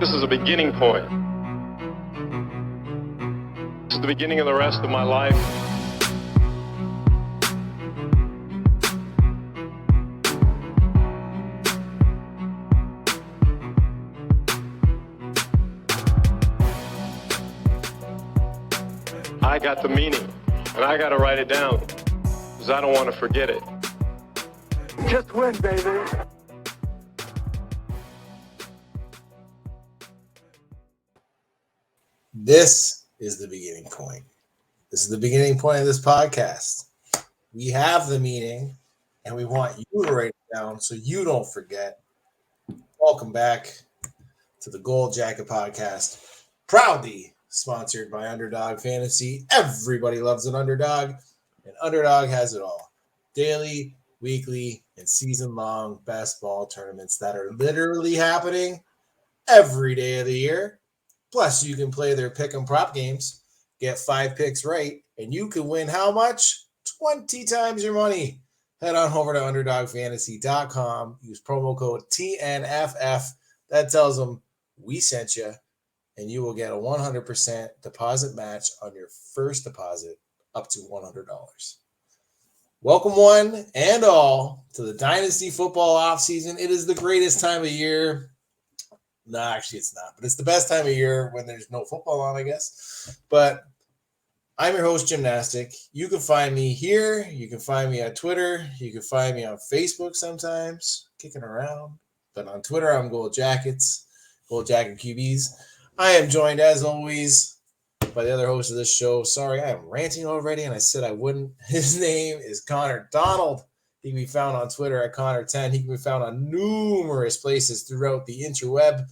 This is a beginning point. This is the beginning of the rest of my life. I got the meaning, and I got to write it down, because I don't want to forget it. Just win, baby. This is the beginning point. This is the beginning point of this podcast. We have the meaning, and we want you to write it down so you don't forget. Welcome back to the Gold Jacket Podcast, proudly sponsored by Underdog Fantasy. Everybody loves an underdog, and Underdog has it all. Daily, weekly, and season-long best ball tournaments that are literally happening every day of the year. Plus, you can play their pick and prop games, get 5 picks right, and you can win how much? 20 times your money. Head on over to UnderdogFantasy.com. Use promo code TNFF. That tells them we sent you, and you will get a 100% deposit match on your first deposit up to $100. Welcome one and all to the Dynasty Football offseason. It is the greatest time of year. No, actually it's not, but it's the best time of year when there's no football on, I guess. But I'm your host, Gymnastic. You can find me here. You can find me on Twitter. You can find me on Facebook sometimes, kicking around. But on Twitter, I'm Gold Jackets, Gold Jacket QBs. I am joined, as always, by the other host of this show. Sorry, I am ranting already, and I said I wouldn't. His name is Connor Donald. He can be found on Twitter at Connor10. He can be found on numerous places throughout the interweb.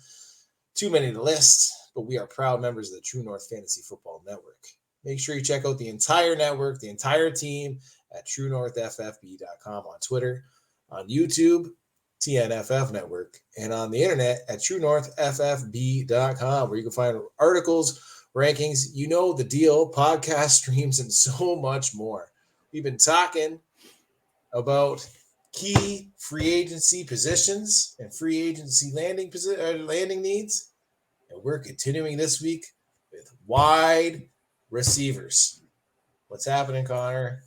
Too many to list, but we are proud members of the True North Fantasy Football Network. Make sure you check out the entire network, the entire team at TrueNorthFFB.com on Twitter, on YouTube, TNFF Network, and on the internet at TrueNorthFFB.com, where you can find articles, rankings, you know the deal, podcast streams, and so much more. We've been talking about key free agency positions and free agency landing needs, and we're continuing this week with wide receivers. What's happening, Connor?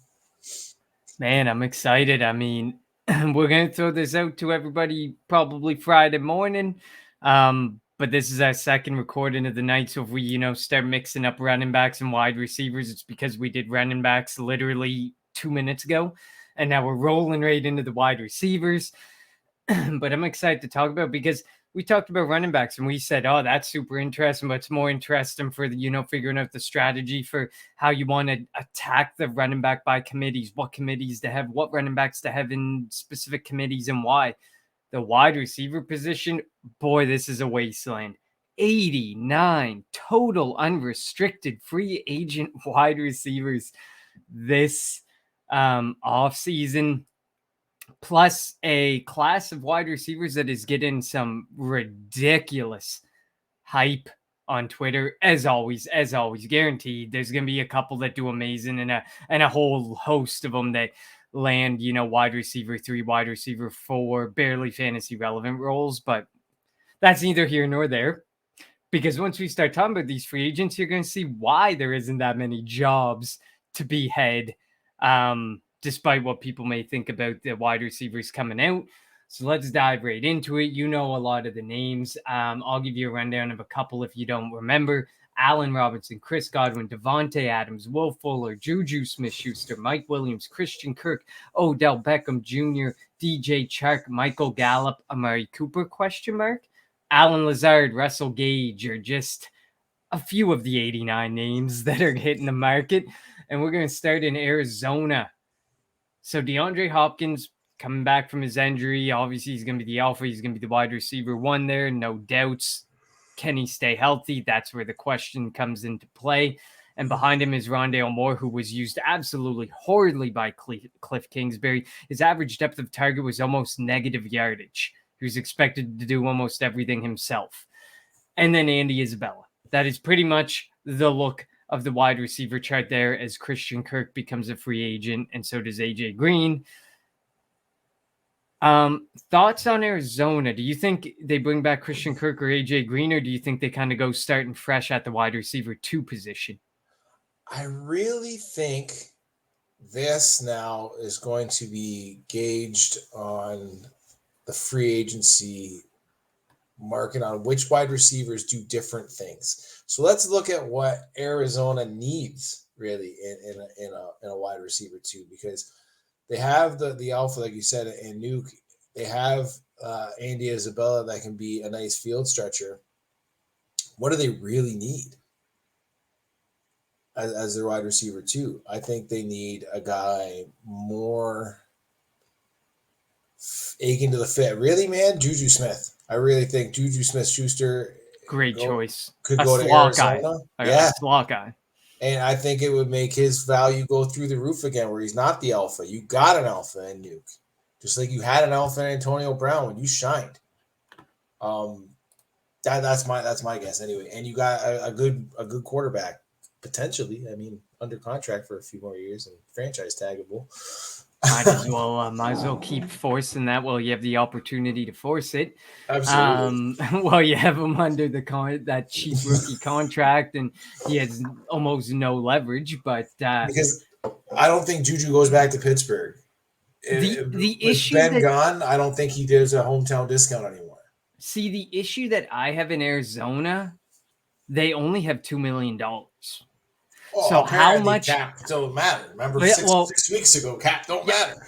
Man, I'm excited. I mean, we're going to throw this out to everybody probably Friday morning, but this is our second recording of the night, so if we, start mixing up running backs and wide receivers, it's because we did running backs literally 2 minutes ago. And now we're rolling right into the wide receivers. But I'm excited to talk about because we talked about running backs and we said, oh, that's super interesting, but it's more interesting for the, figuring out the strategy for how you want to attack the running back by committees, what committees to have, what running backs to have in specific committees and why. The wide receiver position, boy, this is a wasteland. 89 total unrestricted free agent wide receivers this off season, plus a class of wide receivers that is getting some ridiculous hype on Twitter. As always, guaranteed there's going to be a couple that do amazing and a whole host of them that land, wide receiver 3, wide receiver 4, barely fantasy relevant roles. But that's neither here nor there, because once we start talking about these free agents, you're going to see why there isn't that many jobs to be had, despite what people may think about the wide receivers coming out. So let's dive right into it. You know a lot of the names. I'll give you a rundown of a couple if you don't remember. Allen Robinson, Chris Godwin, Devontae Adams, Will Fuller, Juju Smith-Schuster, Mike Williams, Christian Kirk, Odell Beckham Jr., DJ Chark, Michael Gallup, Amari Cooper, ? Alan Lazard, Russell Gage are just a few of the 89 names that are hitting the market. And we're going to start in Arizona. So DeAndre Hopkins coming back from his injury. Obviously, he's going to be the alpha. He's going to be the wide receiver 1 there. No doubts. Can he stay healthy? That's where the question comes into play. And behind him is Rondale Moore, who was used absolutely horridly by Cliff Kingsbury. His average depth of target was almost negative yardage. He was expected to do almost everything himself. And then Andy Isabella. That is pretty much the look of the wide receiver chart there as Christian Kirk becomes a free agent, and so does AJ Green. Thoughts on Arizona? Do you think they bring back Christian Kirk or AJ Green, or do you think they kind of go starting fresh at the wide receiver 2 position? I really think this now is going to be gauged on the free agency market, on which wide receivers do different things. So let's look at what Arizona needs really in a wide receiver too, because they have the alpha, like you said, and Nuke. They have Andy Isabella that can be a nice field stretcher. What do they really need as their wide receiver too? I think they need a guy more aching to the fit. Really, man, Juju Smith. I really think Juju Smith-Schuster Great choice. Could a go to Arizona. A slot guy. And I think it would make his value go through the roof again, where he's not the alpha. You got an alpha in Nuke, just like you had an alpha in Antonio Brown when you shined. That's my guess anyway. And you got a good quarterback potentially. I mean, under contract for a few more years and franchise taggable. Might as well keep forcing that while you have the opportunity to force it. Absolutely. While you have him under that cheap rookie contract, and he has almost no leverage. But because I don't think Juju goes back to Pittsburgh. The issue Ben gone, I don't think he does a hometown discount anymore. See, the issue that I have in Arizona, they only have $2 million. Oh, so how much cap don't matter? Remember, 6 weeks ago, cap don't matter.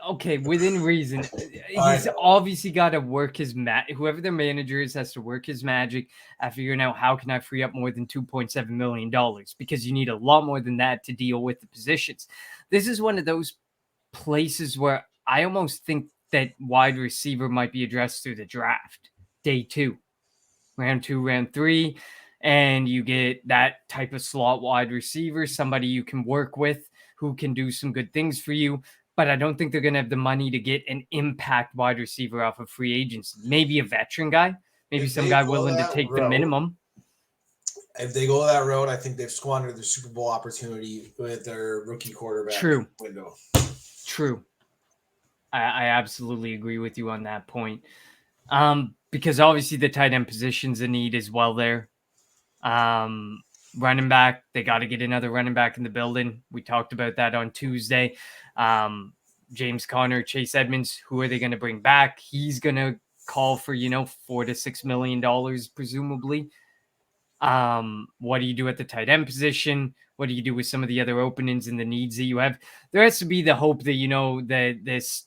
Okay, within reason. He's obviously got to work his whoever their manager is has to work his magic at figuring out how can I free up more than $2.7 million, because you need a lot more than that to deal with the positions. This is one of those places where I almost think that wide receiver might be addressed through the draft, day 2, round 2, round 3. And you get that type of slot wide receiver, somebody you can work with who can do some good things for you. But I don't think they're going to have the money to get an impact wide receiver off of free agents. Maybe a veteran guy, maybe some guy willing to take the minimum. If they go that road, I think they've squandered the Super Bowl opportunity with their rookie quarterback window. True. I absolutely agree with you on that point. Because obviously the tight end position's a need as well there. Running back, they got to get another running back in the building. We talked about that on Tuesday. James Conner, Chase Edmonds, who are they going to bring back? He's going to call for, $4 to $6 million, presumably. What do you do at the tight end position? What do you do with some of the other openings and the needs that you have? There has to be the hope that,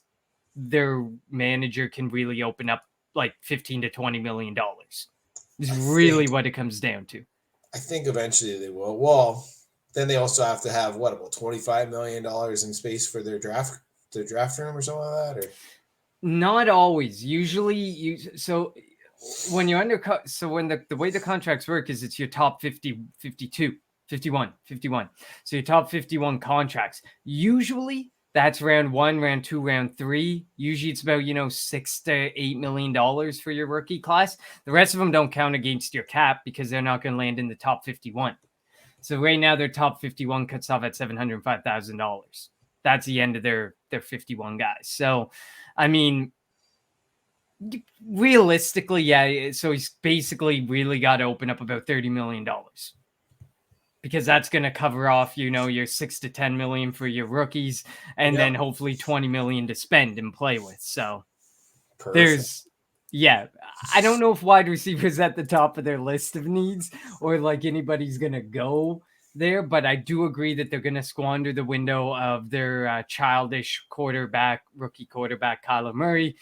their manager can really open up like $15 to $20 million. Is really what it comes down to. I think eventually they will. Well, then they also have to have about $25 million in space for their draft room or something like that, or not always. Usually, when you're undercut, so when the way the contracts work is it's your top 50, 52, 51. So your top 51 contracts. Usually that's round 1, round 2, round 3. Usually it's about, $6 to $8 million for your rookie class. The rest of them don't count against your cap because they're not going to land in the top 51. So right now their top 51 cuts off at $705,000. That's the end of their 51 guys. So, I mean, realistically, yeah. So he's basically really got to open up about $30 million. Because that's going to cover off, your $6 to $10 million for your rookies, and then hopefully $20 million to spend and play with. So Perfect. I don't know if wide receivers at the top of their list of needs or like anybody's going to go there, but I do agree that they're going to squander the window of their childish rookie quarterback, Kyler Murray.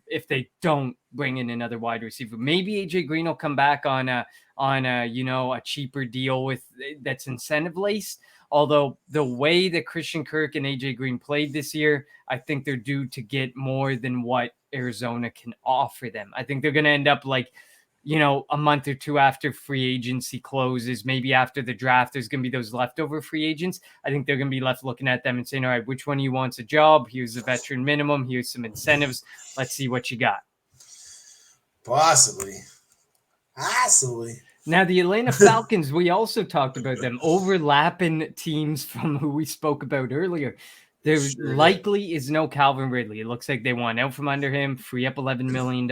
If they don't bring in another wide receiver, maybe AJ Green will come back on a cheaper deal that's incentive laced. Although the way that Christian Kirk and AJ Green played this year, I think they're due to get more than what Arizona can offer them. I think they're going to end up a month or two after free agency closes, maybe after the draft, there's going to be those leftover free agents. I think they're going to be left looking at them and saying, all right, which one of you wants a job? Here's the veteran minimum. Here's some incentives. Let's see what you got. Possibly. Now, the Atlanta Falcons, we also talked about them, overlapping teams from who we spoke about earlier. There Sure likely is no Calvin Ridley. It looks like they want out from under him, free up $11 million.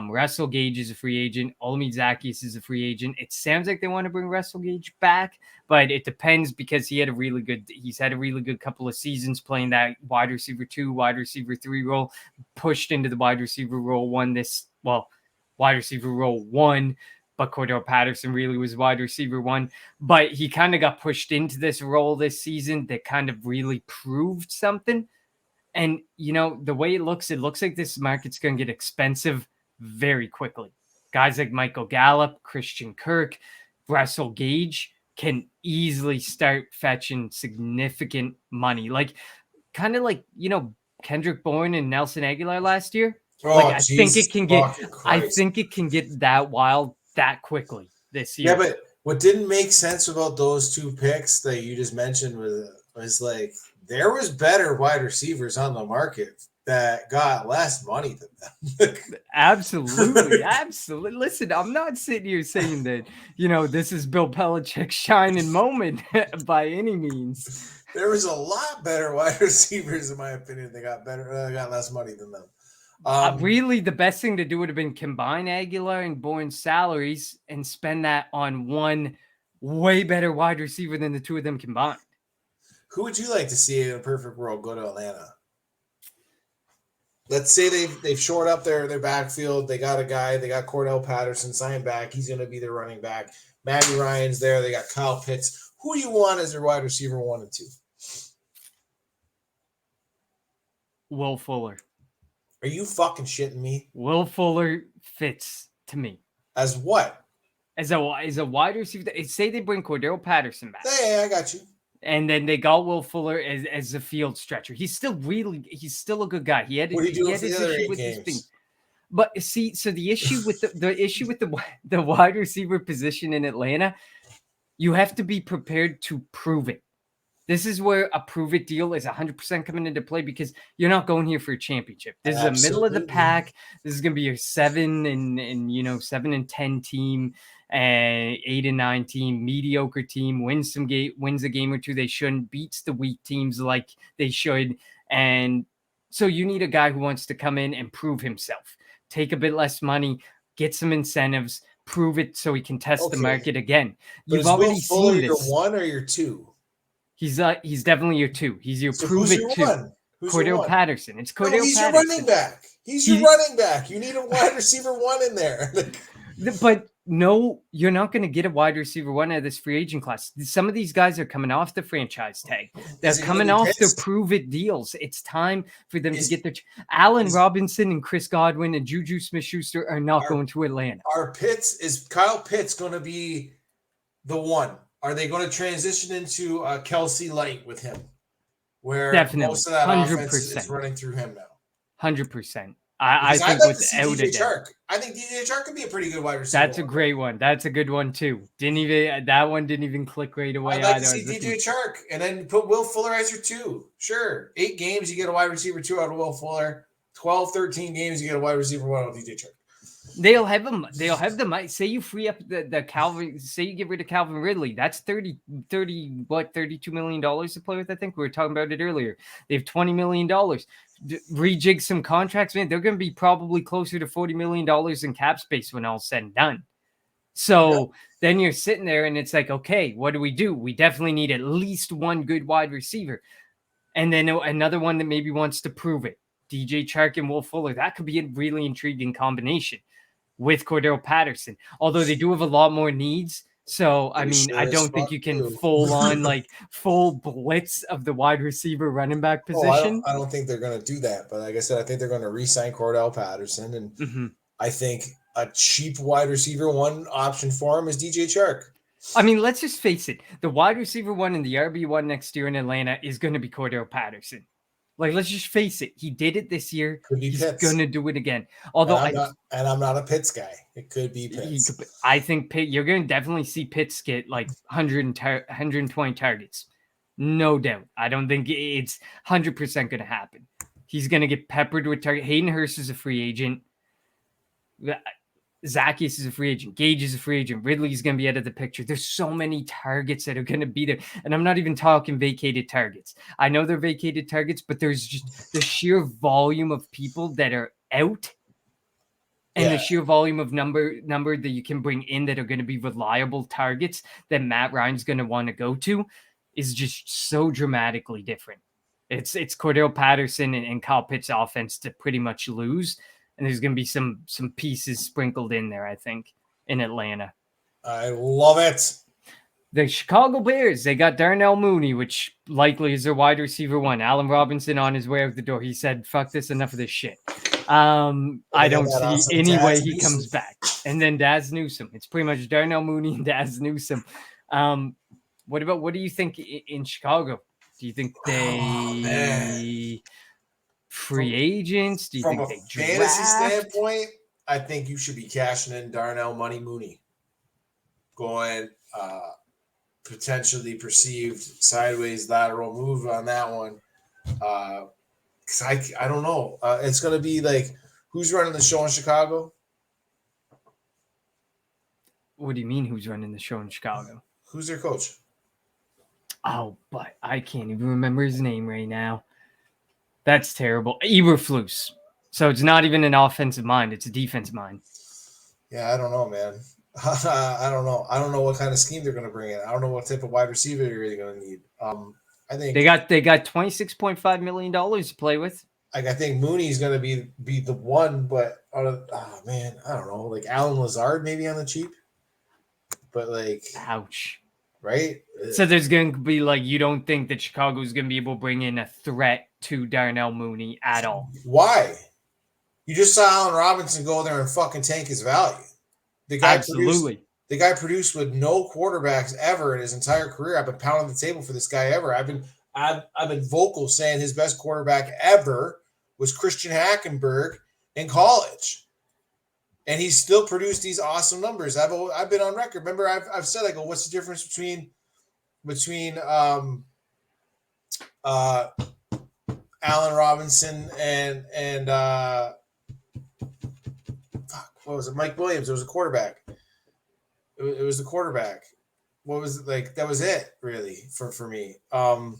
Russell Gage is a free agent. Olamide Zaccheaus is a free agent. It sounds like they want to bring Russell Gage back, but it depends because he's had a really good couple of seasons playing that wide receiver 2, wide receiver 3 role, pushed into the wide receiver role wide receiver role 1. But Cordell Patterson really was wide receiver 1. But he kind of got pushed into this role this season that kind of really proved something. And, the way it looks like this market's going to get expensive very quickly. Guys like Michael Gallup, Christian Kirk, Russell Gage can easily start fetching significant money. Kendrick Bourne and Nelson Aguilar last year. I think it can get that wild that quickly this year. Yeah, but what didn't make sense about those 2 picks that you just mentioned was like there was better wide receivers on the market that got less money than them. Absolutely. Listen, I'm not sitting here saying that, this is Bill Belichick's shining moment by any means. There was a lot better wide receivers, in my opinion. They got less money than them. Really, the best thing to do would have been combine Aguilar and Bourne's salaries and spend that on one way better wide receiver than the 2 of them combined. Who would you like to see in a perfect world go to Atlanta? Let's say they've shored up their backfield. They got a guy. They got Cordell Patterson signed back. He's going to be their running back. Matty Ryan's there. They got Kyle Pitts. Who do you want as their wide receiver 1 and 2? Will Fuller. Are you fucking shitting me? Will Fuller fits to me. As what? As a wide receiver. Say they bring Cordell Patterson back. Hey, I got you. And then they got Will Fuller as a field stretcher. He's still a good guy. He had what are you doing for the other 8 with games? This thing. But see, so the issue with the wide receiver position in Atlanta, you have to be prepared to prove it. This is where a prove it deal is 100% coming into play because you're not going here for a championship. This is a middle of the pack. This is going to be your 7 and 10 team, and 8 and 9 team, mediocre team, wins a game or 2 they shouldn't, beats the weak teams like they should. And so you need a guy who wants to come in and prove himself, take a bit less money, get some incentives, prove it so he can test the market again. You've already seen this. Your 1 or your 2? He's definitely your 2. He's your prove it 2. Cordell Patterson. It's Cordell Patterson. He's your running back. He's your running back. You need a wide receiver 1 in there. But no, you're not going to get a wide receiver 1 out of this free agent class. Some of these guys are coming off the franchise tag. They're coming off their prove it deals. It's time for them to get their Allen Robinson and Chris Godwin and Juju Smith-Schuster are not going to Atlanta. Is Kyle Pitts going to be the 1? Are they going to transition into Kelsey Light with him? Where definitely most of that 100%. Offense is running through him now. 100%. I think like without DJ Chark. I think DJ Chark could be a pretty good wide receiver. That's a great one. That's a good one too. That one didn't even click right away. I'd like to see DJ Chark and then put Will Fuller as your 2. Sure. 8 games, you get a wide receiver 2 out of Will Fuller. 12, 13 games, you get a wide receiver 1 out of DJ Chark. They'll have them. Say you free up the Calvin. Say you get rid of Calvin Ridley. That's $32 million to play with. I think we were talking about it earlier. They have $20 million. Rejig some contracts, man. They're going to be probably closer to $40 million in cap space when all's said and done. So then you're sitting there and it's like, okay, what do? We definitely need at least 1 good wide receiver, and then another one that maybe wants to prove it. DJ Chark and Will Fuller. That could be a really intriguing combination with Cordell Patterson, although they do have a lot more needs. So, I mean, I don't think you can full blitz of the wide receiver running back position. I don't think they're going to do that. But like I said, I think they're going to re-sign Cordell Patterson. And I think a cheap wide receiver 1 option for him is DJ Chark. I mean, let's just face it. The wide receiver 1 and the RB1 next year in Atlanta is going to be Cordell Patterson. Like, let's just face it. He did it this year. He's going to do it again. Although I'm not a Pitts guy. It could be Pitts. I think you're going to definitely see Pitts get like 120 targets. No doubt. I don't think it's 100% going to happen. He's going to get peppered with targets. Hayden Hurst is a free agent. Zacchaeus is a free agent. Gage is a free agent. Ridley's going to be out of the picture. There's so many targets that are going to be there. And I'm not even talking vacated targets. I know they're vacated targets, but there's just the sheer volume of people that are out and the sheer volume of number that you can bring in that are going to be reliable targets that Matt Ryan's going to want to go to is just so dramatically different. It's Cordell Patterson and Kyle Pitts offense to pretty much lose. And there's going to be some pieces sprinkled in there, I think, in Atlanta. I love it. The Chicago Bears, they got Darnell Mooney, which likely is their wide receiver one. Allen Robinson on his way out the door. He said, fuck this, enough of this shit. I don't see any way he comes back. And then Daz Newsome. It's pretty much Darnell Mooney and Daz Newsome. What do you think in Chicago? Do you think they... free agents? Do you think they draft? From a fantasy standpoint, I think you should be cashing in Darnell Money Mooney. Going potentially perceived sideways lateral move on that one. Because I don't know. It's going to be like, who's running the show in Chicago? What do you mean who's running the show in Chicago? Who's their coach? Oh, but I can't even remember his name right now. That's terrible. Eberflus. So it's not even an offensive mind. It's a defensive mind. Yeah, I don't know, man. I don't know. I don't know what kind of scheme they're going to bring in. I don't know what type of wide receiver you're really going to need. I think they got $26.5 million to play with. Like, I think Mooney's going to be the one, but man, I don't know. Like Alan Lazard maybe on the cheap, but like, ouch. Right? So there's going to be like, you don't think that Chicago's going to be able to bring in a threat to Darnell Mooney at all? Why? You just saw Allen Robinson go there and fucking tank his value. The guy produced with no quarterbacks ever in his entire career. I've been pounding the table for this guy ever. I've been vocal saying his best quarterback ever was Christian Hackenberg in college. And he's still produced these awesome numbers. I've been on record. Remember, I've said, I go, what's the difference between Allen Robinson and what was it? Mike Williams. It was a quarterback. It was the quarterback. What was it like? That was it, really, for me. No,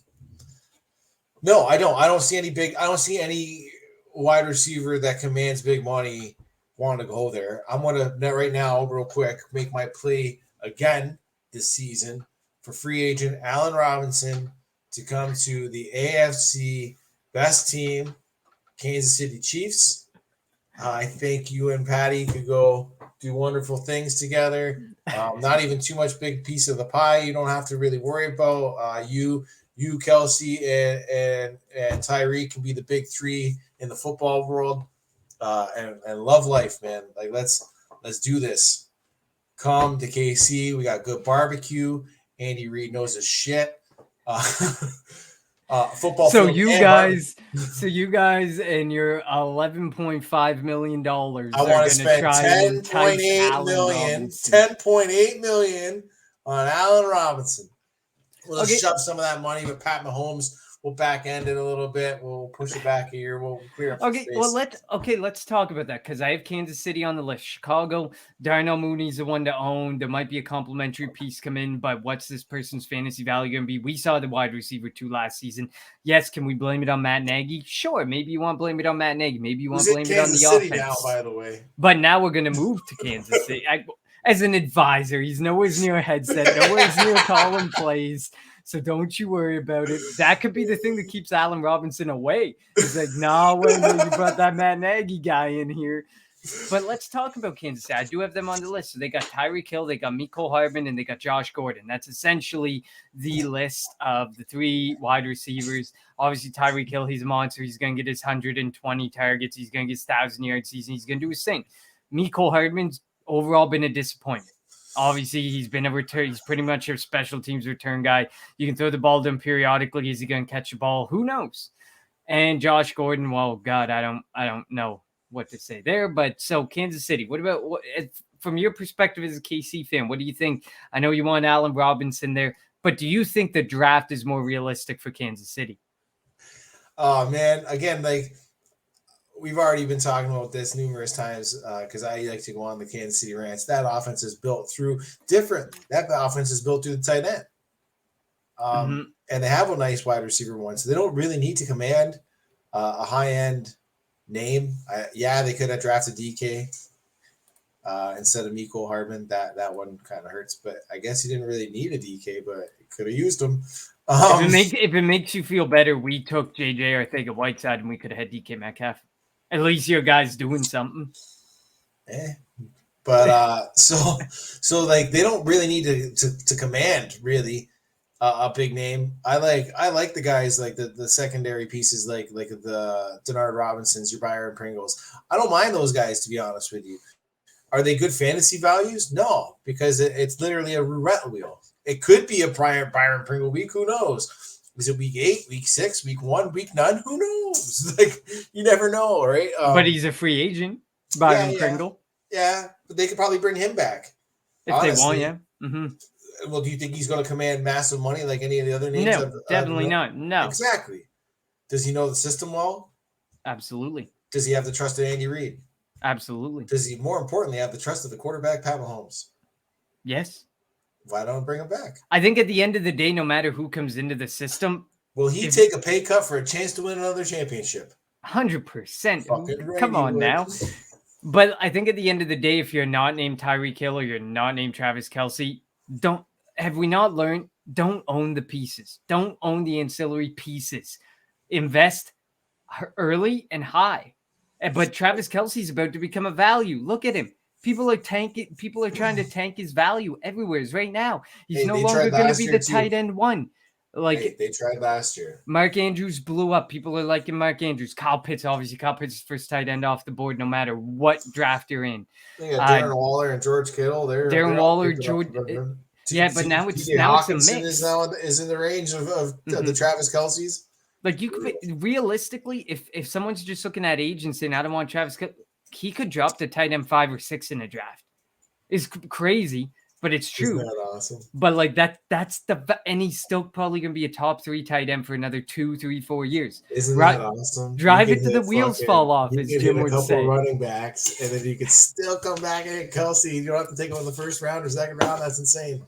I don't see any wide receiver that commands big money want to go there. I'm going to right now, real quick, make my play again this season for free agent Allen Robinson to come to the AFC best team, Kansas City Chiefs. I think you and Patty could go do wonderful things together. Not even too much big piece of the pie. You don't have to really worry about you, Kelsey, and Tyreek can be the big three in the football world. And love life, man. Like let's do this. Come to KC. We got good barbecue. Andy Reid knows his shit. Football. So you guys and your $11.5 million. I want to spend $10.8 million on Allen Robinson. We'll shove some of that money with Pat Mahomes. We'll back end it a little bit. We'll push it back a year. We'll clear up. Okay, well let's talk about that because I have Kansas City on the list. Chicago, Darnell Mooney's the one to own. There might be a complimentary piece come in, but what's this person's fantasy value going to be? We saw the wide receiver 2 last season. Yes, can we blame it on Matt Nagy? Sure, maybe you want to blame it on Matt Nagy. Maybe you want to blame it on the offense. Now, by the way. But now we're going to move to Kansas City. As an advisor, he's nowhere near a headset, nowhere near calling plays. So don't you worry about it. That could be the thing that keeps Allen Robinson away. He's like, no, wait, you brought that Matt Nagy guy in here. But let's talk about Kansas City. I do have them on the list. So they got Tyreek Hill, they got Mecole Hardman, and they got Josh Gordon. That's essentially the list of the 3 wide receivers. Obviously, Tyreek Hill, he's a monster. He's going to get his 120 targets. He's going to get his 1,000-yard season. He's going to do his thing. Mecole Hardman's overall been a disappointment. Obviously, he's been a return. He's pretty much a special teams return guy. You can throw the ball to him periodically. Is he going to catch the ball? Who knows? And Josh Gordon, well, God, I don't know what to say there. But so Kansas City, what about from your perspective as a KC fan? What do you think? I know you want Allen Robinson there, but do you think the draft is more realistic for Kansas City? Oh man, again, like we've already been talking about this numerous times because I like to go on the Kansas City rants. That offense is built through differently. That offense is built through the tight end. And they have a nice wide receiver one, so they don't really need to command a high-end name. They could have drafted DK instead of Mecole Hardman. That one kind of hurts, but I guess he didn't really need a DK, but could have used him. If it makes you feel better, we took JJ Arcega-Whiteside and we could have had DK Metcalf. At least your guy's doing something. But so like they don't really need to command really a big name. I like the guys like the secondary pieces like the Denard Robinsons, your Byron Pringles. I don't mind those guys, to be honest with you. Are they good fantasy values? No, because it's literally a roulette wheel. It could be a Byron Pringle week. Who knows? Is it week 8, week 6, week 1, week 9? Who knows? Like, you never know, right? But he's a free agent, Byron Pringle. Yeah, but they could probably bring him back. If honestly. They want, yeah. Mm-hmm. Well, do you think he's going to command massive money like any of the other names? No, definitely not. No. Exactly. Does he know the system well? Absolutely. Does he have the trust of Andy Reid? Absolutely. Does he, more importantly, have the trust of the quarterback, Pat Mahomes? Yes. Why don't bring him back? I think at the end of the day, no matter who comes into the system, will he take a pay cut for a chance to win another championship? 100%. Come on now. But I think at the end of the day, if you're not named Tyreek Hill or you're not named Travis Kelce, have we not learned? Don't own the pieces. Don't own the ancillary pieces. Invest early and high. But Travis Kelce's about to become a value. Look at him. People are tanking. People are trying to tank his value everywhere right now. He's no longer going to be the tight end one. Like they tried last year. Mark Andrews blew up. People are liking Mark Andrews. Kyle Pitts is first tight end off the board, no matter what draft you're in. Darren Waller and George Kittle. Darren Waller, George. But now it's a mix. Is in the range of the Travis Kelce's. Like you could realistically, if someone's just looking at age and saying I don't want Travis Kelce, he could drop to tight end 5 or 6 in a draft. It's crazy. But it's true. Isn't that awesome? But like that's and he's still probably going to be a top 3 tight end for another 2, 3, 4 years. Isn't that awesome? Drive it to the wheels fall off, as Jim would say. Running backs, and then you could still come back and hit Kelce. You don't have to take him in the first round or second round. That's insane.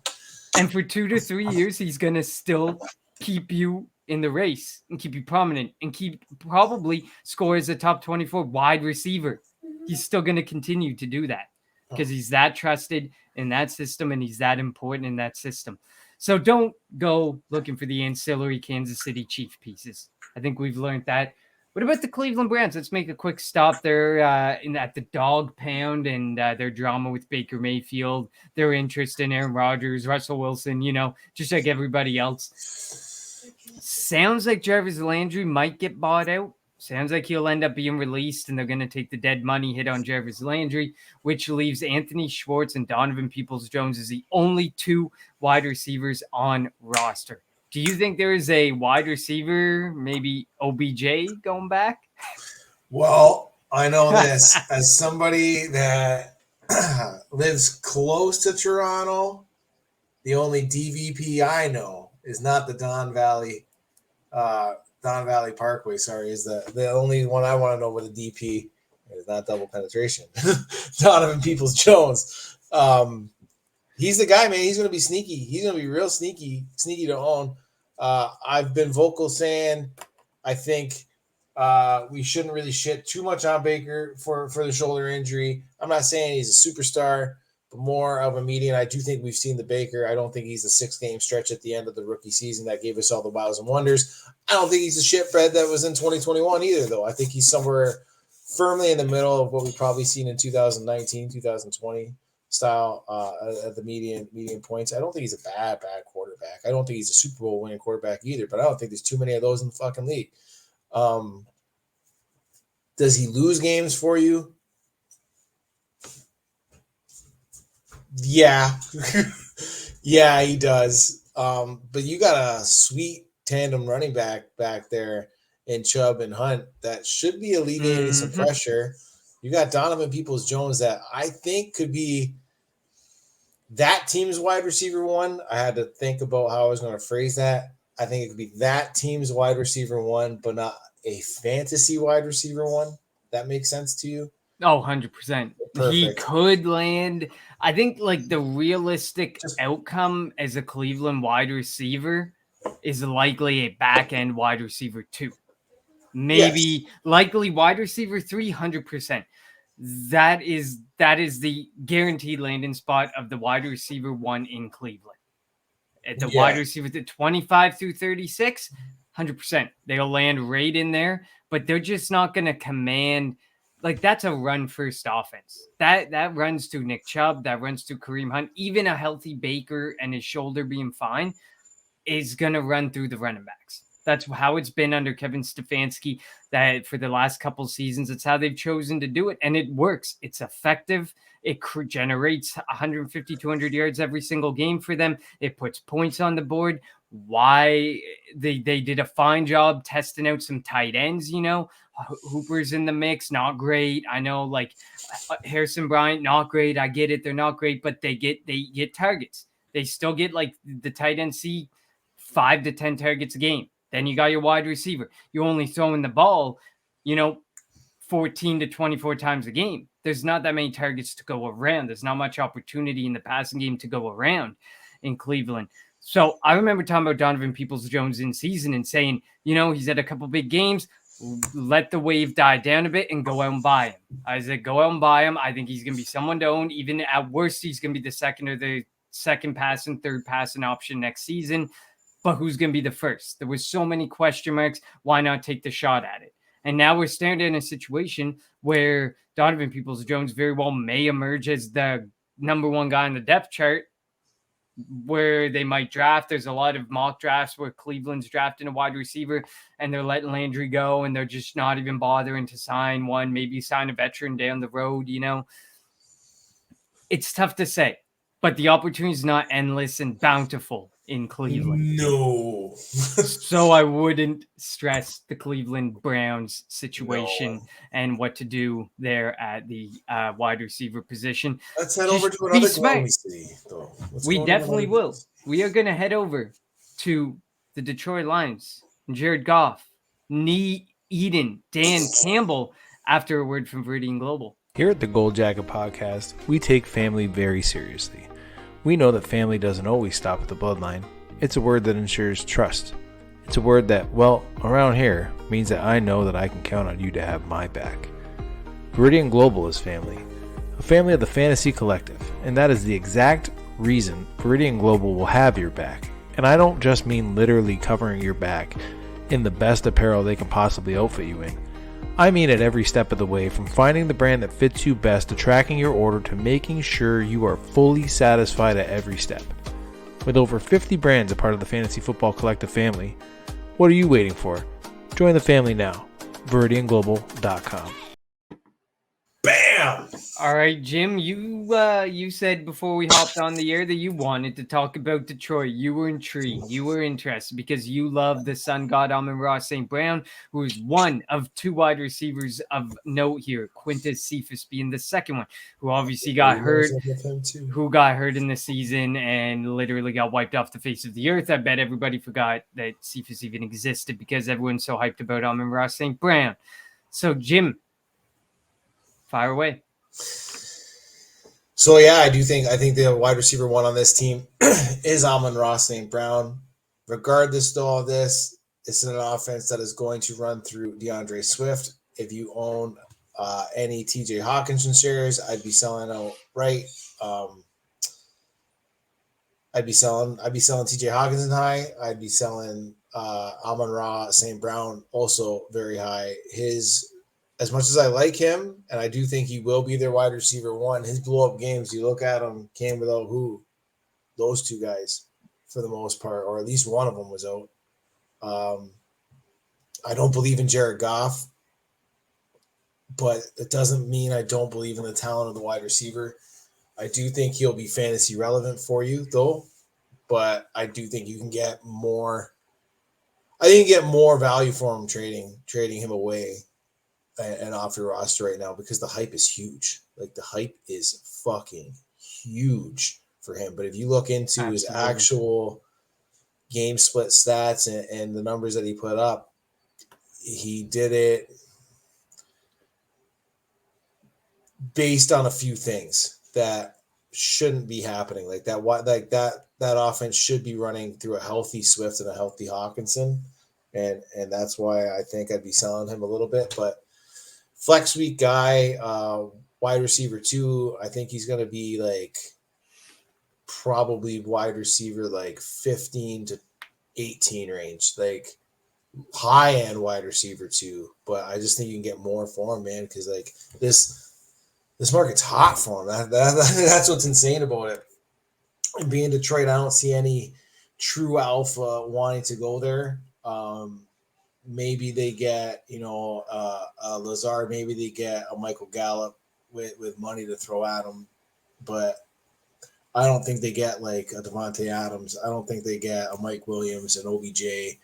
And for 2 to 3 years, he's going to still keep you in the race and keep you prominent and probably score as a top 24 wide receiver. He's still going to continue to do that because he's that trusted in that system and he's that important in that system. So don't go looking for the ancillary Kansas City Chief pieces. I think we've learned that. What about the Cleveland Browns? Let's make a quick stop there at the dog pound and their drama with Baker Mayfield, their interest in Aaron Rodgers, Russell Wilson, just like everybody else. Sounds like Jarvis Landry might get bought out. Sounds like he'll end up being released and they're going to take the dead money hit on Jarvis Landry, which leaves Anthony Schwartz and Donovan Peoples-Jones as the only 2 wide receivers on roster. Do you think there is a wide receiver, maybe OBJ going back? Well, I know this as somebody that lives close to Toronto. The only DVP I know is not the Don Valley Parkway, is the only one I want to know with a DP is not double penetration. Donovan Peoples-Jones. He's the guy, man. He's going to be sneaky. He's going to be real sneaky to own. I've been vocal saying I think we shouldn't really shit too much on Baker for the shoulder injury. I'm not saying he's a superstar, but more of a median. I do think we've seen the Baker. I don't think he's a 6-game stretch at the end of the rookie season that gave us all the wows and wonders. I don't think he's a shitbread that was in 2021 either, though. I think he's somewhere firmly in the middle of what we've probably seen in 2019, 2020 style at the median points. I don't think he's a bad quarterback. I don't think he's a Super Bowl winning quarterback either, but I don't think there's too many of those in the fucking league. Does he lose games for you? Yeah. Yeah, he does. But you got a sweet tandem running back there in Chubb and Hunt that should be alleviating some pressure. You got Donovan Peoples-Jones that I think could be that team's wide receiver 1. I had to think about how I was going to phrase that. I think it could be that team's wide receiver 1, but not a fantasy wide receiver 1. That makes sense to you? Oh, 100%. He Perfect. could land. I think like the realistic outcome as a Cleveland wide receiver is likely a back end wide receiver 2. Maybe likely wide receiver 300%. That is the guaranteed landing spot of the wide receiver 1 in Cleveland. At the wide receiver at 25 through 36, 100%. They'll land right in there, but they're just not going to command. Like, that's a run first offense. That runs to Nick Chubb, that runs to Kareem Hunt. Even a healthy Baker and his shoulder being fine is going to run through the running backs. That's how it's been under Kevin Stefanski. That for the last couple seasons, it's how they've chosen to do it, and it works. It's effective. It generates 150, 200 yards every single game for them. It puts points on the board. Why they did a fine job testing out some tight ends, Hooper's in the mix, not great. I know, like Harrison Bryant, not great. I get it. They're not great, but they get targets. They still get, like, the tight end see 5 to 10 targets a game. Then you got your wide receiver. You're only throwing the ball, 14 to 24 times a game. There's not that many targets to go around. There's not much opportunity in the passing game to go around in Cleveland. So I remember talking about Donovan Peoples-Jones in season and saying, he's had a couple big games. Let the wave die down a bit and go out and buy him. I said, go out and buy him. I think he's going to be someone to own. Even at worst, he's going to be the second passing, third passing option next season. But who's going to be the first? There was so many question marks. Why not take the shot at it? And now we're standing in a situation where Donovan Peoples-Jones very well may emerge as the number 1 guy on the depth chart, where they might draft. There's a lot of mock drafts where Cleveland's drafting a wide receiver and they're letting Landry go and they're just not even bothering to sign one, maybe sign a veteran down the road, It's tough to say, but the opportunity is not endless and bountiful in Cleveland. No. So I wouldn't stress the Cleveland Browns situation and what to do there at the wide receiver position. Let's head over to another gloomy city, though. We definitely will. We are going to head over to the Detroit Lions. Jared Goff, knee Eden, Dan Campbell, after a word from Veridian Global. Here at the Gold Jacket Podcast, we take family very seriously. We know that family doesn't always stop at the bloodline. It's a word that ensures trust. It's a word that, well, around here, means that I know that I can count on you to have my back. Veridian Global is family. A family of the Fantasy Collective, and that is the exact reason Veridian Global will have your back. And I don't just mean literally covering your back in the best apparel they can possibly outfit you in. I mean at every step of the way, from finding the brand that fits you best to tracking your order to making sure you are fully satisfied at every step. With over 50 brands a part of the Fantasy Football Collective family, what are you waiting for? Join the family now. VeridianGlobal.com. Bam! All right, Jim, you said before we hopped on the air that you wanted to talk about Detroit. You were intrigued. You were interested because you love the sun god Amon-Ra St. Brown, who is one of 2 wide receivers of note here. Quintus Cephas being the second one, who obviously got hurt, who got hurt in the season and literally got wiped off the face of the earth. I bet everybody forgot that Cephas even existed because everyone's so hyped about Amon-Ra St. Brown. So, Jim, fire away. So yeah, I think the wide receiver 1 on this team is Amon-Ra St. Brown. Regardless of all this, it's an offense that is going to run through DeAndre Swift. If you own any TJ Hawkinson shares, I'd be selling out right. I'd be selling TJ Hawkinson high. I'd be selling Amon-Ra St. Brown also very high. As much as I like him, and I do think he will be their wide receiver 1, his blow-up games, you look at them, came without those 2 guys for the most part, or at least one of them was out. I don't believe in Jared Goff, but it doesn't mean I don't believe in the talent of the wide receiver. I do think he'll be fantasy relevant for you, though, but I do think you can get more. I think you get more value for him trading him away and off your roster right now because the hype is huge. Like, the hype is fucking huge for him. But if you look into his actual game split stats and the numbers that he put up, he did it based on a few things that shouldn't be happening. Like that offense should be running through a healthy Swift and a healthy Hawkinson. And that's why I think I'd be selling him a little bit. But flex week guy, wide receiver 2, I think he's going to be like probably wide receiver like 15 to 18 range, like high end wide receiver 2. But I just think you can get more for him, man, because like this market's hot for him. That's what's insane about it. And being Detroit, I don't see any true alpha wanting to go there. Maybe they get, a Lazard. Maybe they get a Michael Gallup with money to throw at him. But I don't think they get like a Devontae Adams. I don't think they get a Mike Williams, an OBJ,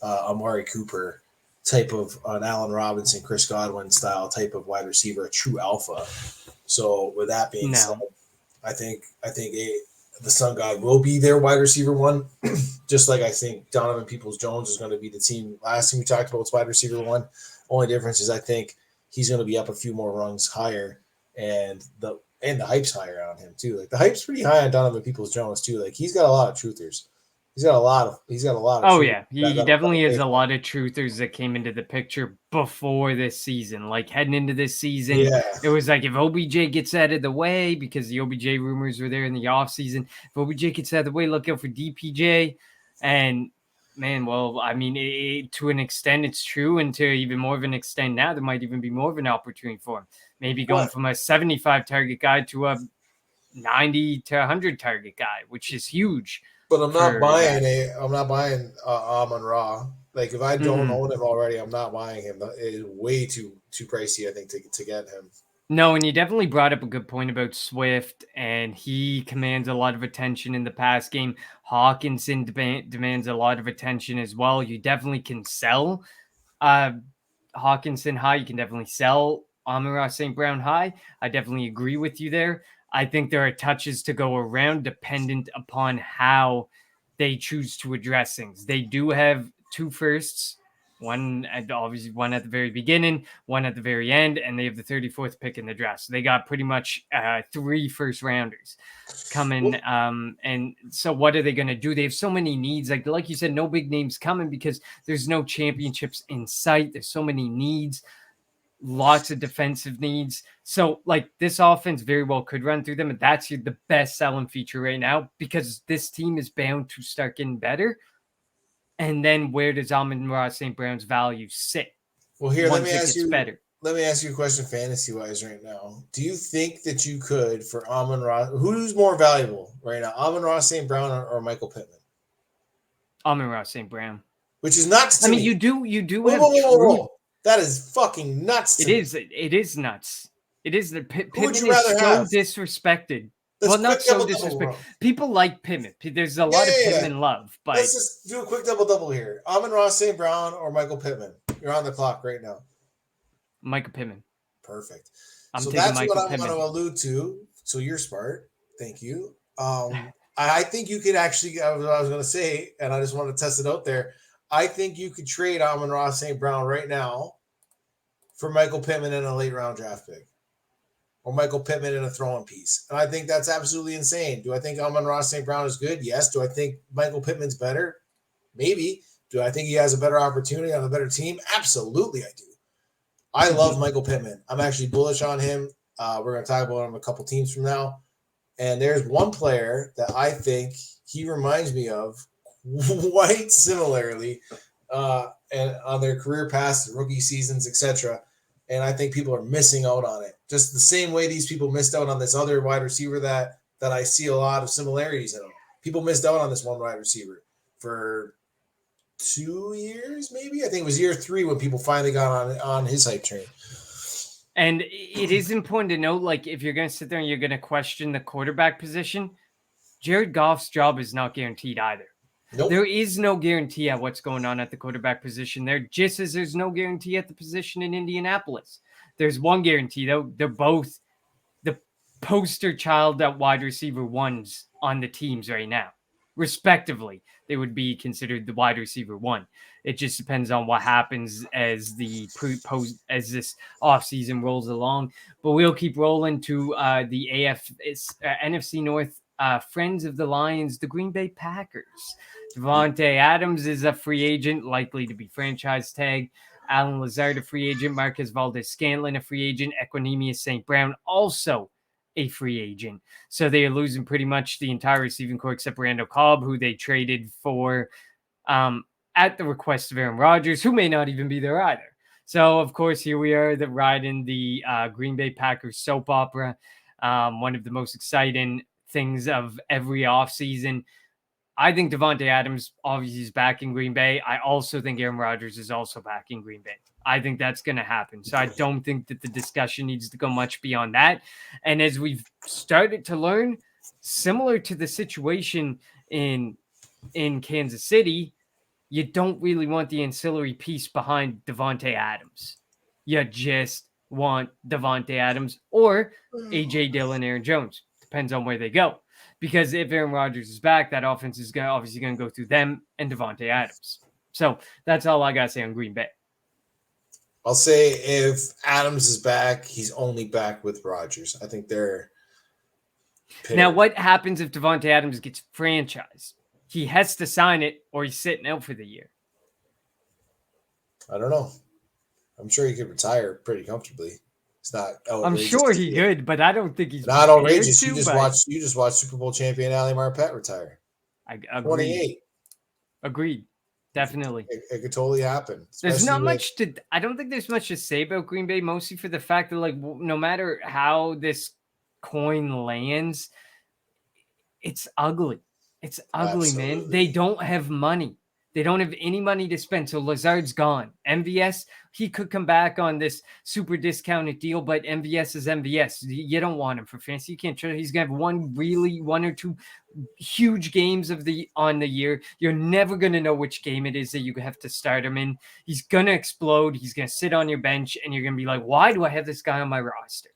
Amari Cooper type of an Allen Robinson, Chris Godwin style type of wide receiver, a true alpha. So with that being said, I think the Sun God will be their wide receiver 1, just like I think Donovan Peoples-Jones is going to be the team. Last thing we talked about was wide receiver 1. Only difference is I think he's going to be up a few more rungs higher, and the hype's higher on him too. Like the hype's pretty high on Donovan Peoples-Jones too. Like he's got a lot of truthers. He's got a lot of. Oh yeah, he definitely has a lot of truthers that came into the picture before this season. Like heading into this season, it was like if OBJ gets out of the way, because the OBJ rumors were there in the offseason. If OBJ gets out of the way, look out for DPJ. And man, well, I mean, to an extent, it's true, and to even more of an extent now, there might even be more of an opportunity for him. Maybe going from a 75 target guy to a 90 to 100 target guy, which is huge. But I'm not buying Amon-Ra. Like if I don't own him already, I'm not buying him. It is way too pricey, I think, to get him. No, and you definitely brought up a good point about Swift, and he commands a lot of attention in the pass game. Hawkinson demands a lot of attention as well. You definitely can sell Hawkinson high. You can definitely sell Amon-Ra St. Brown high. I definitely agree with you there. I think there are touches to go around dependent upon how they choose to address things. They do have 2 firsts, one at the very beginning, one at the very end, and they have the 34th pick in the draft. So they got pretty much 3 first rounders coming. And so what are they going to do? They have so many needs. Like you said, no big names coming because there's no championships in sight. There's so many needs. Lots of defensive needs. So like this offense very well could run through them. And that's the best selling feature right now because this team is bound to start getting better. And then where does Amon-Ra St. Brown's value sit? Well, here, let me ask you a question fantasy wise right now. Do you think that you could for Amon-Ra, who's more valuable right now? Amon-Ra St. Brown or Michael Pittman? Amon-Ra St. Brown. Which is nuts to me. You do have whoa. That is fucking nuts. It is nuts. It is the Pittman is so disrespected. Not so disrespected. People like Pittman. There's a lot of Pittman love. But let's just do a quick double here. Amon-Ra St. Brown or Michael Pittman? You're on the clock right now. Michael Pittman. Perfect. So that's what I'm going to allude to. So you're smart. Thank you. I think you could actually. I was going to say, and I just want to test it out there. I think you could trade Amon-Ra St. Brown right now for Michael Pittman in a late round draft pick or Michael Pittman in a throwing piece. And I think that's absolutely insane. Do I think Amon-Ra St. Brown is good? Yes. Do I think Michael Pittman's better? Maybe. Do I think he has a better opportunity on a better team? Absolutely, I do. I love Michael Pittman. I'm actually bullish on him. We're going to talk about him a couple teams from now. And there's one player that I think he reminds me of quite similarly and on their career paths, rookie seasons, etc. And I think people are missing out on it. Just the same way these people missed out on this other wide receiver that I see a lot of similarities in him. People missed out on this one wide receiver for 2 years, maybe. I think it was year 3 when people finally got on his hype train. And it is important to note, like, if you're going to sit there and you're going to question the quarterback position, Jared Goff's job is not guaranteed either. Nope. There is no guarantee at what's going on at the quarterback position there, just as there's no guarantee at the position in Indianapolis. There's one guarantee, though. They're both the poster child at wide receiver ones on the teams right now. Respectively, they would be considered the wide receiver 1. It just depends on what happens as the as this offseason rolls along. But we'll keep rolling to the NFC North friends of the Lions, the Green Bay Packers. Devontae Adams is a free agent, likely to be franchise tagged. Alan Lazard, a free agent. Marquez Valdes-Scantling, a free agent. Equanimeous St. Brown, also a free agent. So they are losing pretty much the entire receiving corps except Randall Cobb, who they traded for at the request of Aaron Rodgers, who may not even be there either. So, of course, here we are riding the Green Bay Packers soap opera, one of the most exciting things of every offseason. I think Devontae Adams obviously is back in Green Bay. I also think Aaron Rodgers is also back in Green Bay. I think that's going to happen. So I don't think that the discussion needs to go much beyond that. And as we've started to learn, similar to the situation in Kansas City, you don't really want the ancillary piece behind Devontae Adams. You just want Devontae Adams or A.J. Dillon, Aaron Jones. Depends on where they go. Because if Aaron Rodgers is back, that offense is obviously going to go through them and Devontae Adams. So that's all I got to say on Green Bay. I'll say if Adams is back, he's only back with Rodgers. I think they're paired. Now, what happens if Devontae Adams gets franchised? He has to sign it or he's sitting out for the year. I don't know. I'm sure he could retire pretty comfortably. It's not outrageous. I'm sure he could, but I don't think he's not outrageous. You to, just watched Super Bowl champion Ali Marpet retire. I agree. 28. Agreed. Definitely. It could totally happen. There's not much to – I don't think there's much to say about Green Bay, mostly for the fact that, like, no matter how this coin lands, it's ugly. It's ugly, Absolutely. Man. They don't have money. They don't have any money to spend. So Lazard's gone. MVS, he could come back on this super discounted deal, but MVS is MVS. You don't want him for fantasy. You can't trust. He's gonna have one or two huge games on the year. You're never gonna know which game it is that you have to start him in. He's gonna explode. He's gonna sit on your bench, and you're gonna be like, "Why do I have this guy on my roster?"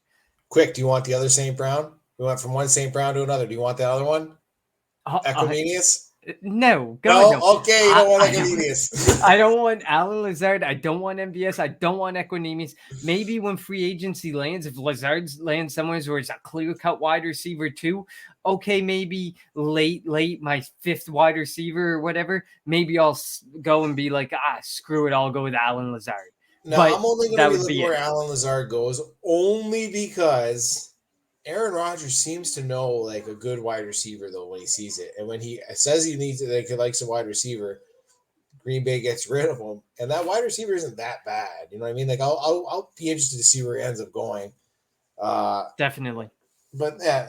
Quick, do you want the other St. Brown? We went from one St. Brown to another. Do you want that other one? Equanimeous? No. Okay. You don't want Equanimeous. I don't want Alan Lazard. I don't want MVS. I don't want Equanimeous. Maybe when free agency lands, if Lazard lands somewhere where it's a clear-cut wide receiver too, okay, maybe late, my fifth wide receiver or whatever, maybe I'll go and be like, screw it, I'll go with Alan Lazard. No, I'm only going to be looking where Alan Lazard goes, only because Aaron Rodgers seems to know like a good wide receiver though when he sees it, and when he says he needs it, like he likes a wide receiver, Green Bay gets rid of him, and that wide receiver isn't that bad. You know what I mean? Like I'll be interested to see where he ends up going. Definitely. But yeah,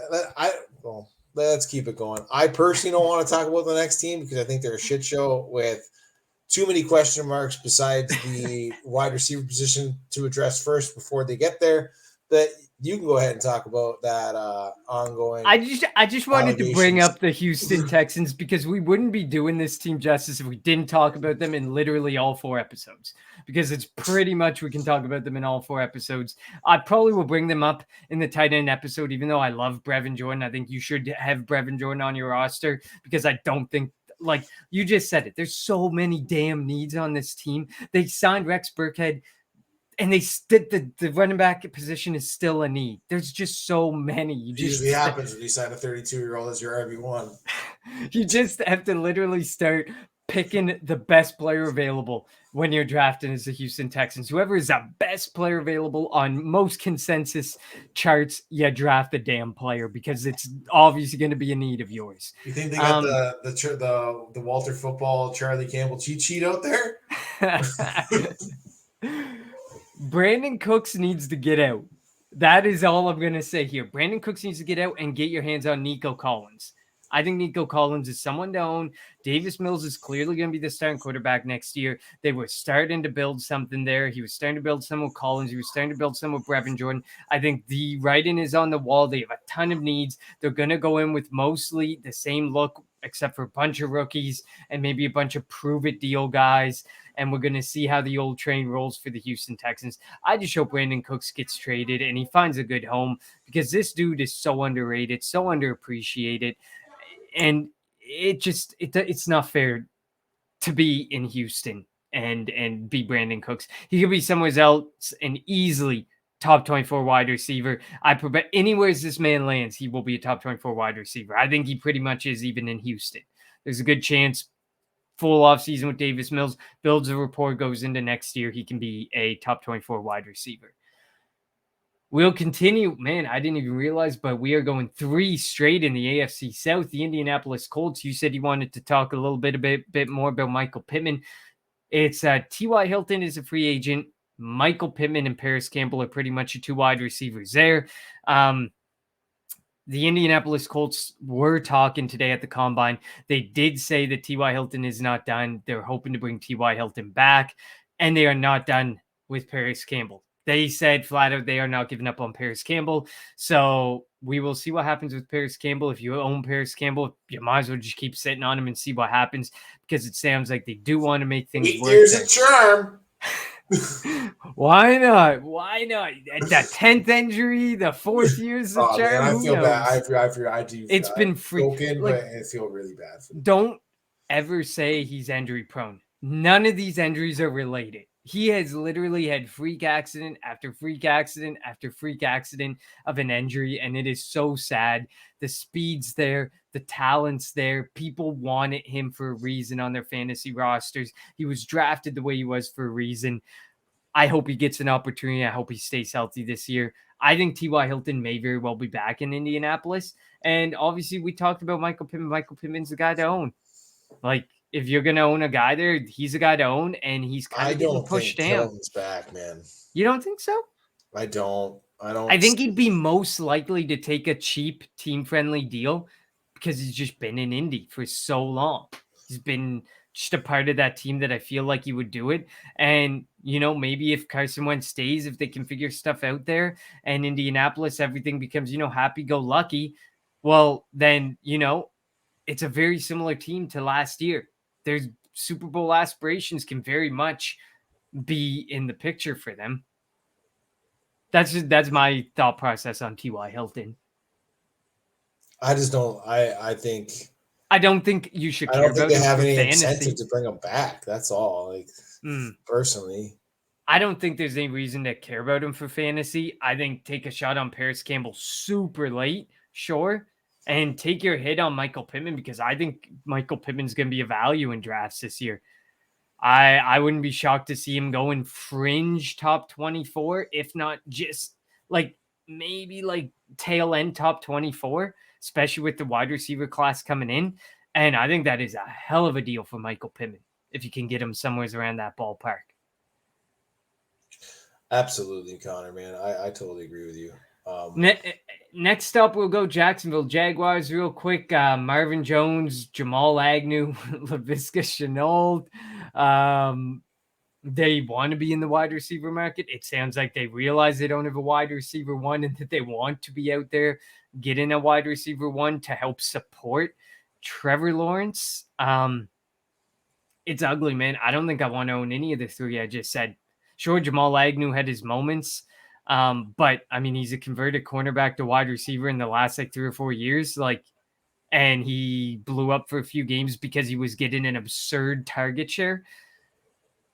let's keep it going. I personally don't want to talk about the next team because I think they're a shit show with too many question marks besides the wide receiver position to address first before they get there. But you can go ahead and talk about that ongoing. I just wanted to bring up the Houston Texans because we wouldn't be doing this team justice if we didn't talk about them in literally all 4 episodes. Because it's pretty much we can talk about them in all 4 episodes. I probably will bring them up in the tight end episode, even though I love Brevin Jordan. I think you should have Brevin Jordan on your roster because I don't think, like you just said it, there's so many damn needs on this team. They signed Rex Burkhead. And the running back position is still a need. There's just so many. It usually happens when you sign a 32-year-old as your RB1. You just have to literally start picking the best player available when you're drafting as the Houston Texans. Whoever is the best player available on most consensus charts, you draft the damn player because it's obviously going to be a need of yours. You think they got the Walter Football Charlie Campbell cheat sheet out there? Brandon Cooks needs to get out. That is all I'm going to say here. Brandon Cooks needs to get out and get your hands on Nico Collins. I think Nico Collins is someone to own. Davis Mills is clearly going to be the starting quarterback next year. They were starting to build something there. He was starting to build some with Collins. He was starting to build some with Brevin Jordan. I think the writing is on the wall. They have a ton of needs. They're going to go in with mostly the same look, except for a bunch of rookies and maybe a bunch of prove-it deal guys. And we're going to see how the old train rolls for the Houston Texans. I just hope Brandon Cooks gets traded and he finds a good home because this dude is so underrated, so underappreciated. And it's not fair to be in Houston and be Brandon Cooks. He could be somewhere else and easily top 24 wide receiver. I bet anywhere this man lands, he will be a top 24 wide receiver. I think he pretty much is even in Houston. There's a good chance full offseason with Davis Mills, builds a rapport, goes into next year, he can be a top 24 wide receiver. We'll continue. Man, I didn't even realize, but we are going 3 straight in the AFC South. The Indianapolis Colts. You said you wanted to talk a little bit more about Michael Pittman. It's T.Y. Hilton is a free agent. Michael Pittman and Paris Campbell are pretty much the 2 wide receivers there. The Indianapolis Colts were talking today at the Combine. They did say that T.Y. Hilton is not done. They're hoping to bring T.Y. Hilton back, and they are not done with Paris Campbell. They said flat out they are not giving up on Paris Campbell. So we will see what happens with Paris Campbell. If you own Paris Campbell, you might as well just keep sitting on him and see what happens, because it sounds like they do want to make things 8 work. years of charm. Why not? Why not? The 10th injury, the 4th year's of charm. Man, I feel bad. I do. It's been broken, but I feel really bad for them. Don't ever say he's injury prone. None of these injuries are related. He has literally had freak accident after freak accident after freak accident of an injury, and it is so sad. The speed's there, the talent's there. People wanted him for a reason on their fantasy rosters. He was drafted the way he was for a reason. I hope he gets an opportunity. I hope he stays healthy this year. I think T.Y. Hilton may very well be back in Indianapolis. And obviously, we talked about Michael Pittman. Michael Pittman's the guy to own. Like, if you're going to own a guy there, he's a guy to own, and he's kind of getting pushed down. I don't think Hilton's back, man. You don't think so? I don't. I think he'd be most likely to take a cheap, team-friendly deal because he's just been in Indy for so long. He's been just a part of that team that I feel like he would do it. And, you know, maybe if Carson Wentz stays, if they can figure stuff out there and Indianapolis, everything becomes, you know, happy-go-lucky, well, then, you know, it's a very similar team to last year. There's Super Bowl aspirations can very much be in the picture for them. That's my thought process on T.Y. Hilton. I just don't. I don't think you should care about him. I don't think they have any incentive to bring him back. That's all. Like, personally, I don't think there's any reason to care about him for fantasy. I think take a shot on Paris Campbell super late, sure, and take your hit on Michael Pittman, because I think Michael Pittman's going to be a value in drafts this year. I wouldn't be shocked to see him go in fringe top 24, if not just like maybe like tail end top 24, especially with the wide receiver class coming in. And I think that is a hell of a deal for Michael Pittman if you can get him somewhere around that ballpark. Absolutely, Connor, man. I totally agree with you. Next up, we'll go Jacksonville Jaguars real quick. Marvin Jones, Jamal Agnew, Laviska Shenault. They want to be in the wide receiver market. It sounds like they realize they don't have a wide receiver one and that they want to be out there getting a wide receiver one to help support Trevor Lawrence. It's ugly, man. I don't think I want to own any of the 3 I just said. Sure, Jamal Agnew had his moments. But I mean, he's a converted cornerback to wide receiver in the last like 3 or 4 years. And he blew up for a few games because he was getting an absurd target share.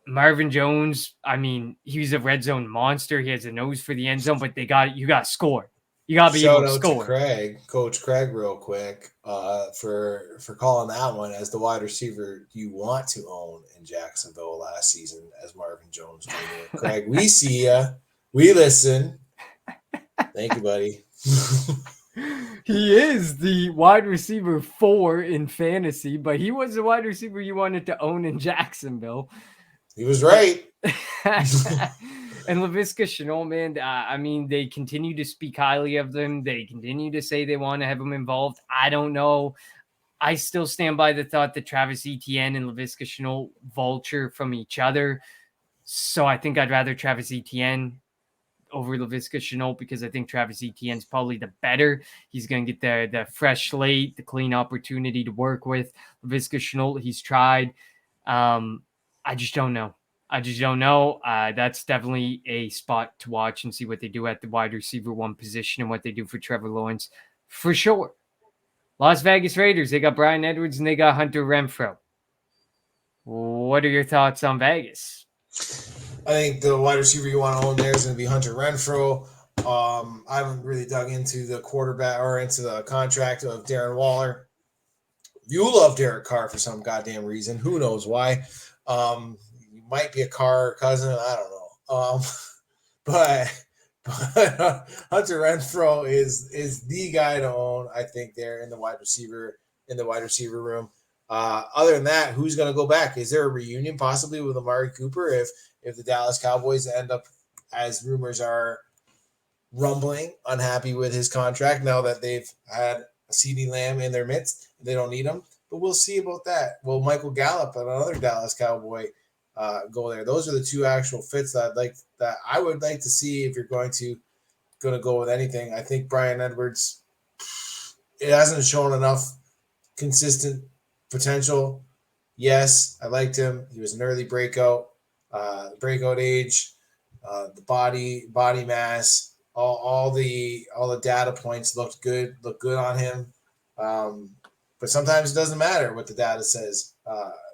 Marvin Jones, I mean, he's a red zone monster. He has a nose for the end zone, but you got to score. You got to be able to score. To Coach Craig, real quick, for calling that one as the wide receiver you want to own in Jacksonville last season as Marvin Jones Jr. Craig, we see ya. We listen. Thank you, buddy. He is the wide receiver 4 in fantasy, but he was the wide receiver you wanted to own in Jacksonville. He was right. And Laviska Shenault, man, I mean, they continue to speak highly of them. They continue to say they want to have him involved. I don't know. I still stand by the thought that Travis Etienne and Laviska Shenault vulture from each other. So I think I'd rather Travis Etienne over Laviska Shenault, because I think Travis Etienne's probably the better. He's going to get the fresh slate, the clean opportunity to work with. Laviska Shenault, he's tried. I just don't know. That's definitely a spot to watch and see what they do at the wide receiver 1 position and what they do for Trevor Lawrence for sure. Las Vegas Raiders, they got Brian Edwards and they got Hunter Renfrow. What are your thoughts on Vegas? I think the wide receiver you want to own there is going to be Hunter Renfrow. I haven't really dug into the quarterback or into the contract of Darren Waller. You love Derek Carr for some goddamn reason. Who knows why? You might be a Carr cousin. I don't know. But Hunter Renfrow is the guy to own. I think there in the wide receiver room. Other than that, who's going to go back? Is there a reunion possibly with Amari Cooper if the Dallas Cowboys end up, as rumors are rumbling, unhappy with his contract now that they've had a CeeDee Lamb in their midst? They don't need him, but we'll see about that. Will Michael Gallup, another Dallas Cowboy, go there? Those are the two actual fits that I would like to see if you're going to go with anything. I think Bryan Edwards, it hasn't shown enough consistent potential. Yes, I liked him. He was an early breakout age, the body mass, all the data points looked good on him. But sometimes it doesn't matter what the data says.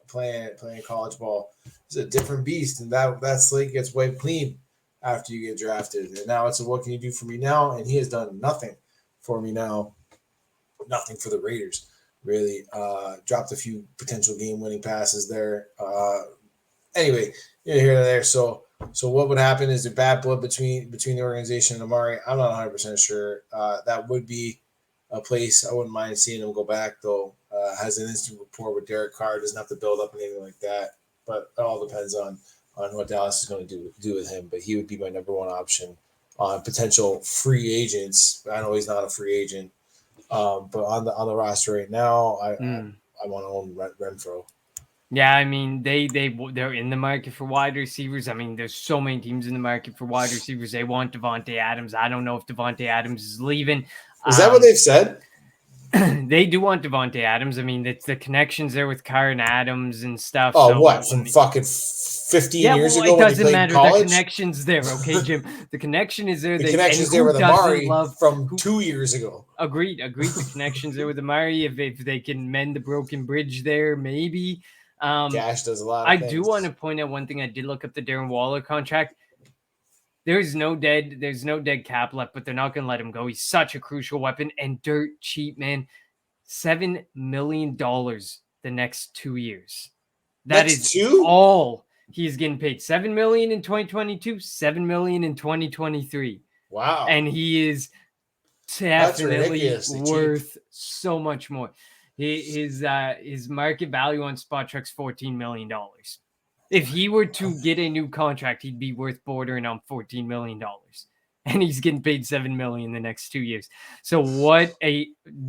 Playing college ball is a different beast, and that slate gets wiped clean after you get drafted. And now it's what can you do for me now? And he has done nothing for me now. Nothing for the Raiders, really. Dropped a few potential game-winning passes there. Anyway, you're here and there. So what would happen is there bad blood between the organization and Amari? I'm not 100% sure. That would be a place I wouldn't mind seeing him go back, though. Has an instant rapport with Derek Carr. Doesn't have to build up anything like that. But it all depends on what Dallas is going to do with him. But he would be my number one option on potential free agents. I know he's not a free agent. But on the roster right now, I want to own Renfrow. Yeah, I mean they're in the market for wide receivers. I mean, there's so many teams in the market for wide receivers. They want Devontae Adams. I don't know if Devontae Adams is leaving. Is that what they've said? They do want Devontae Adams. I mean, it's the connections there with Carr and Adams and stuff. Oh, so, what? From fucking 15 years ago it when he doesn't played matter. college? The connection's there, okay, Jim? The connection is there. The connection's there with Amari from 2 years ago. Agreed. The connection's there with Amari. If they can mend the broken bridge there, maybe. Gash does a lot of I things. do want to point out one thing. I did look up the Darren Waller contract. There's no dead cap left, but they're not going to let him go. He's such a crucial weapon and dirt cheap, man. $7 million the next 2 years. That is all he's getting paid. $7 million in 2022, $7 million in 2023. Wow. And he is definitely worth so much more. His market value on SpotTrack's $14 million. If he were to get a new contract, he'd be worth bordering on $14 million. And he's getting paid $7 million the next 2 years. So what a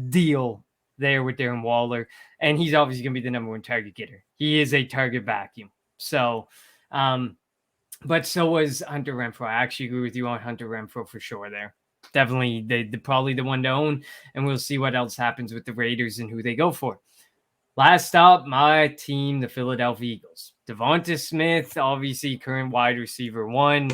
deal there with Darren Waller. And he's obviously going to be the number one target getter. He is a target vacuum. So, but so was Hunter Renfrow. I actually agree with you on Hunter Renfrow for sure there. Definitely probably the one to own. And we'll see what else happens with the Raiders and who they go for. Last up, my team, the Philadelphia Eagles. Devonta Smith, obviously current wide receiver 1.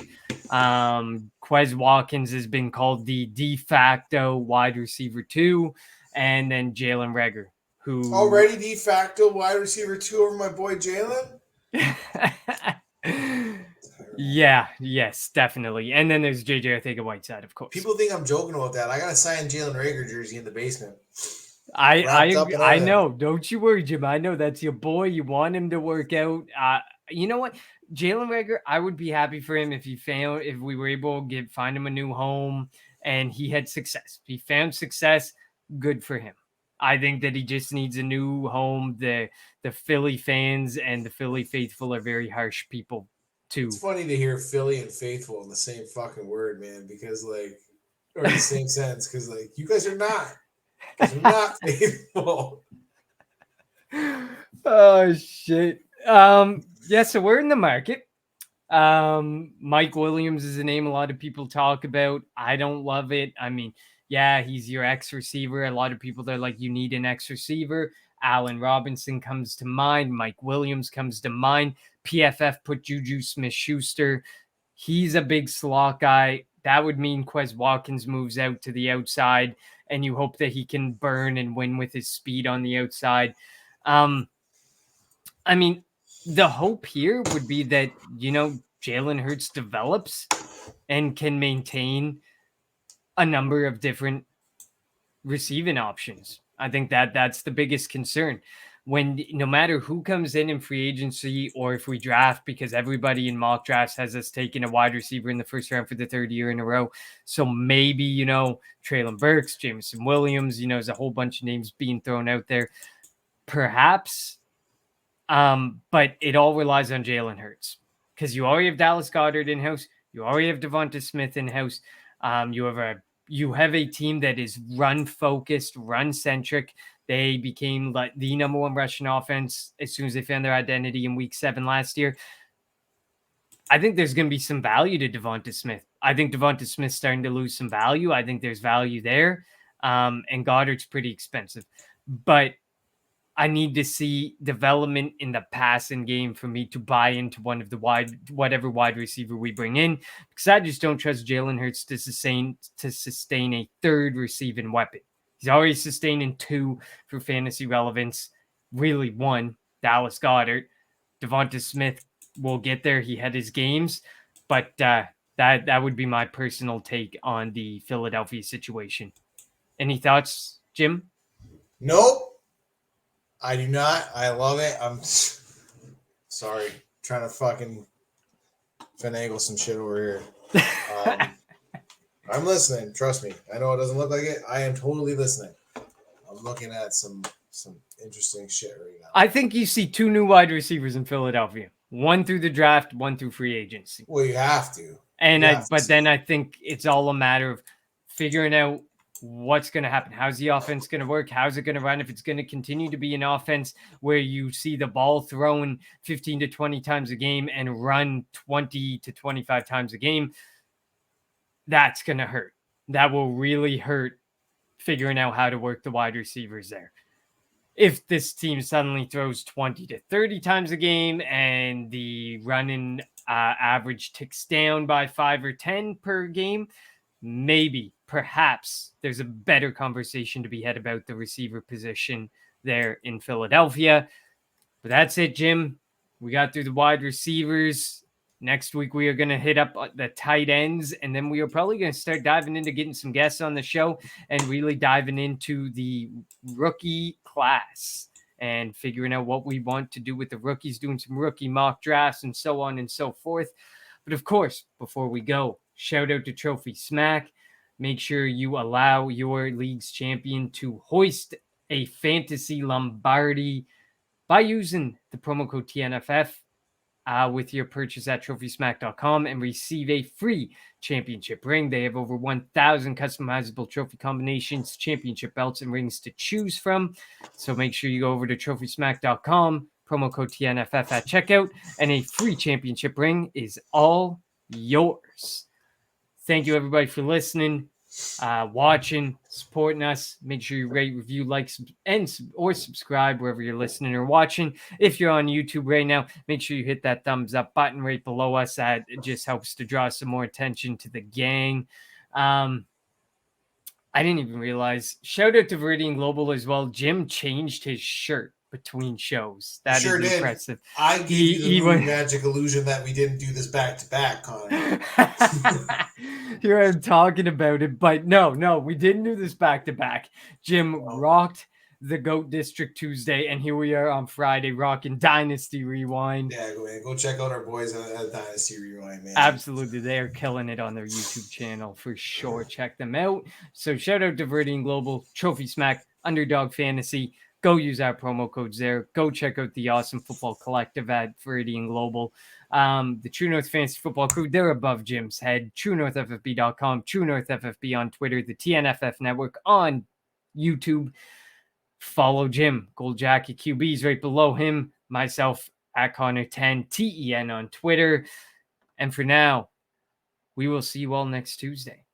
Quez Watkins has been called the de facto wide receiver 2. And then Jalen Reagor, who already de facto wide receiver 2 over my boy Jalen. Yes, definitely. And then there's JJ Arcega-Whiteside, of course. People think I'm joking about that. I got to sign Jalen Reagor jersey in the basement. I know. Don't you worry, Jim. I know that's your boy. You want him to work out. You know what? Jalen Reagor, I would be happy for him if we were able to find him a new home and he had success. If he found success, good for him. I think that he just needs a new home. The Philly fans and the Philly faithful are very harsh people too. It's funny to hear Philly and faithful in the same fucking word, man, because or the same sentence, because you guys are not. You're not faithful. Oh shit. Yeah, so we're in the market. Mike Williams is a name a lot of people talk about. I don't love it. I mean, yeah, he's your X receiver. A lot of people, they're like, you need an X receiver. Allen Robinson comes to mind. Mike Williams comes to mind. PFF put Juju Smith-Schuster. He's a big slot guy. That would mean Quez Watkins moves out to the outside, and you hope that he can burn and win with his speed on the outside. I mean, the hope here would be that, Jalen Hurts develops and can maintain a number of different receiving options. I think that's the biggest concern. When no matter who comes in free agency or if we draft, because everybody in mock drafts has us taking a wide receiver in the first round for the third year in a row. So maybe, Traylon Burks, Jameson Williams, there's a whole bunch of names being thrown out there. Perhaps, but it all relies on Jalen Hurts because you already have Dallas Goedert in-house. You already have Devonta Smith in-house. You have a team that is run-focused, run-centric. They became like the number one rushing offense as soon as they found their identity in week 7 last year. I think there's going to be some value to Devonta Smith. I think Devonta Smith's starting to lose some value. I think there's value there. And Goddard's pretty expensive. But I need to see development in the passing game for me to buy into one of the whatever wide receiver we bring in, because I just don't trust Jalen Hurts to sustain a third receiving weapon. He's already sustaining 2 for fantasy relevance. Really 1, Dallas Goedert. Devonta Smith will get there. He had his games, but that would be my personal take on the Philadelphia situation. Any thoughts, Jim? Nope. I do not. I love it. I'm sorry. Trying to fucking finagle some shit over here. I'm listening. Trust me. I know it doesn't look like it. I am totally listening. I'm looking at some interesting shit right now. I think you see 2 new wide receivers in Philadelphia. 1 through the draft, 1 through free agency. Well, you have to. Then I think it's all a matter of figuring out what's going to happen. How's the offense going to work? How's it going to run? If it's going to continue to be an offense where you see the ball thrown 15 to 20 times a game and run 20 to 25 times a game, that's going to hurt. That will really hurt figuring out how to work the wide receivers there. If this team suddenly throws 20 to 30 times a game and the running average ticks down by 5 or 10 per game, maybe, perhaps there's a better conversation to be had about the receiver position there in Philadelphia. But that's it, Jim. We got through the wide receivers. Next week, we are going to hit up the tight ends, and then we are probably going to start diving into getting some guests on the show and really diving into the rookie class and figuring out what we want to do with the rookies, doing some rookie mock drafts and so on and so forth. But of course, before we go, shout out to Trophy Smack. Make sure you allow your league's champion to hoist a fantasy Lombardi by using the promo code TNFF with your purchase at TrophySmack.com and receive a free championship ring. They have over 1,000 customizable trophy combinations, championship belts, and rings to choose from. So make sure you go over to TrophySmack.com, promo code TNFF at checkout, and a free championship ring is all yours. Thank you, everybody, for listening, watching, supporting us. Make sure you rate, review, like, or subscribe wherever you're listening or watching. If you're on YouTube right now, make sure you hit that thumbs up button right below us. That just helps to draw some more attention to the gang. I didn't even realize. Shout out to Veridian Global as well. Jim changed his shirt between shows. That sure is did. impressive. I gave you the magic illusion that we didn't do this back to back, Connor. Here I'm talking about it, but no, we didn't do this back to back. Jim rocked the GOAT District Tuesday, and here we are on Friday rocking Dynasty Rewind. Yeah, go check out our boys at Dynasty Rewind, man. Absolutely, they are killing it on their YouTube channel for sure. Check them out. So shout out to Veridian Global, Trophy Smack, Underdog Fantasy. Go use our promo codes there. Go check out the Awesome Football Collective at Veridian Global. The True North Fantasy Football Crew, they're above Jim's head. TrueNorthFFB.com, True North FFB on Twitter, the TNFF Network on YouTube. Follow Jim, Gold Jacket QBs right below him. Myself at Connor10, TEN on Twitter. And for now, we will see you all next Tuesday.